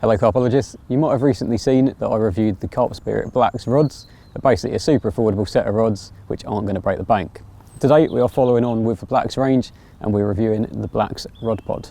Hello Carpologists, you might have recently seen that I reviewed the Carp Spirit Blax rods. They're basically a super affordable set of rods which aren't going to break the bank. Today we are following on with the Blax range and we're reviewing the Blax rod pod.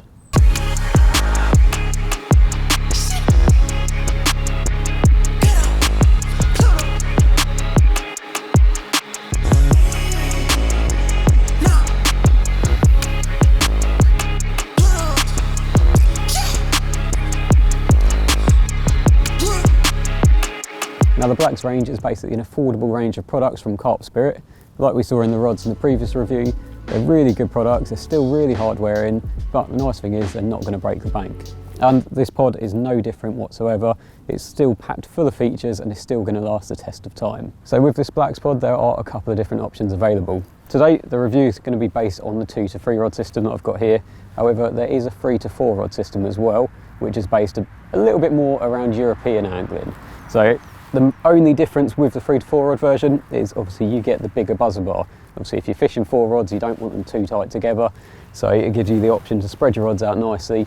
Now the Blax range is basically an affordable range of products from Carp Spirit. Like we saw in the rods in the previous review, they're really good products, they're still really hard wearing, but the nice thing is they're not going to break the bank. And this pod is no different whatsoever. It's still packed full of features and it's still going to last the test of time. So with this Blax pod there are a couple of different options available. Today the review is going to be based on the 2 to 3 rod system that I've got here. However, there is a 3 to 4 rod system as well, which is based a little bit more around European angling. So the only difference with the 3 to 4 rod version is obviously you get the bigger buzzer bar. Obviously if you're fishing 4 rods you don't want them too tight together, so it gives you the option to spread your rods out nicely.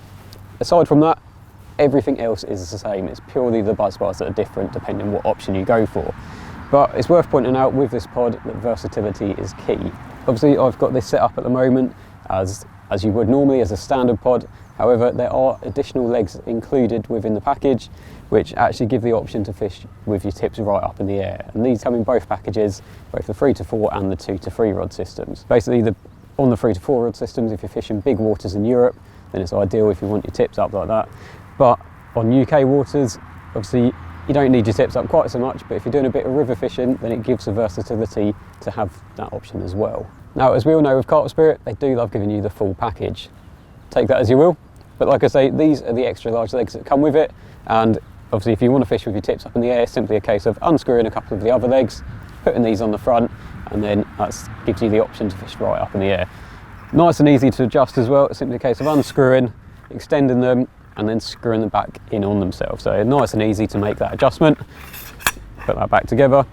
Aside from that, everything else is the same. It's purely the buzz bars that are different depending on what option you go for. But it's worth pointing out with this pod that versatility is key. Obviously I've got this set up at the moment as you would normally as a standard pod. However, there are additional legs included within the package which actually give the option to fish with your tips right up in the air. And these come in both packages, both the 3 to 4 and the 2 to 3 rod systems. Basically, on the 3 to 4 rod systems, if you're fishing big waters in Europe, then it's ideal if you want your tips up like that. But on UK waters, obviously you don't need your tips up quite so much, but if you're doing a bit of river fishing, then it gives the versatility to have that option as well. Now, as we all know with Carp Spirit, they do love giving you the full package. Take that as you will. But like I say, these are the extra large legs that come with it, and obviously if you want to fish with your tips up in the air, it's simply a case of unscrewing a couple of the other legs, putting these on the front, and then that gives you the option to fish right up in the air. Nice and easy to adjust as well. It's simply a case of unscrewing, extending them, and then screwing them back in on themselves. So nice and easy to make that adjustment. Put that back together.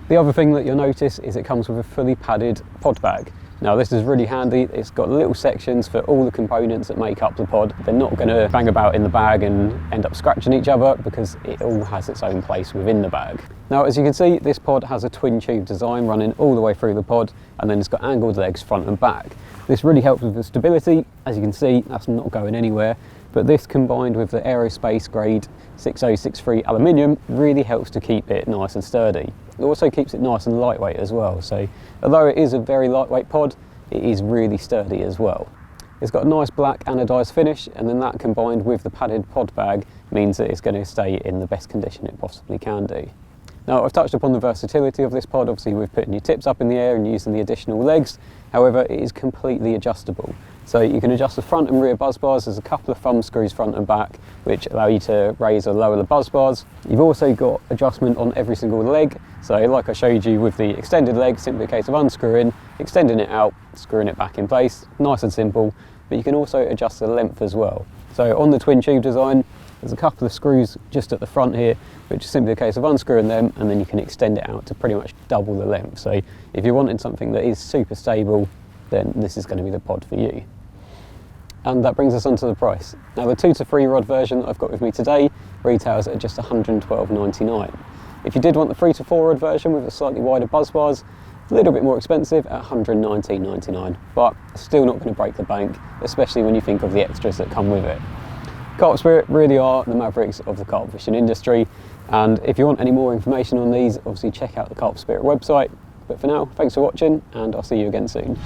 The other thing that you'll notice is it comes with a fully padded pod bag. Now this is really handy. It's got little sections for all the components that make up the pod. They're not going to bang about in the bag and end up scratching each other because it all has its own place within the bag. Now as you can see, this pod has a twin tube design running all the way through the pod, and then it's got angled legs front and back. This really helps with the stability. As you can see, that's not going anywhere. But this combined with the aerospace grade 6063 aluminium really helps to keep it nice and sturdy. It also keeps it nice and lightweight as well. So although it is a very lightweight pod, it is really sturdy as well. It's got a nice black anodized finish, and then that combined with the padded pod bag means that it's going to stay in the best condition it possibly can do. Now I've touched upon the versatility of this pod, obviously with putting your tips up in the air and using the additional legs. However, it is completely adjustable. So you can adjust the front and rear buzz bars. There's a couple of thumb screws front and back which allow you to raise or lower the buzz bars. You've also got adjustment on every single leg. So like I showed you with the extended leg, simply a case of unscrewing, extending it out, screwing it back in place. Nice and simple, but you can also adjust the length as well. So on the twin tube design, there's a couple of screws just at the front here, which is simply a case of unscrewing them, and then you can extend it out to pretty much double the length. So if you're wanting something that is super stable, then this is going to be the pod for you. And that brings us on to the price. Now the 2 to 3 rod version that I've got with me today retails at just $112.99. If you did want the 3 to 4 rod version with the slightly wider buzz bars, a little bit more expensive at $119.99, but still not going to break the bank, especially when you think of the extras that come with it. Carp Spirit really are the mavericks of the carp fishing industry, and if you want any more information on these, obviously check out the Carp Spirit website. But for now, thanks for watching, and I'll see you again soon.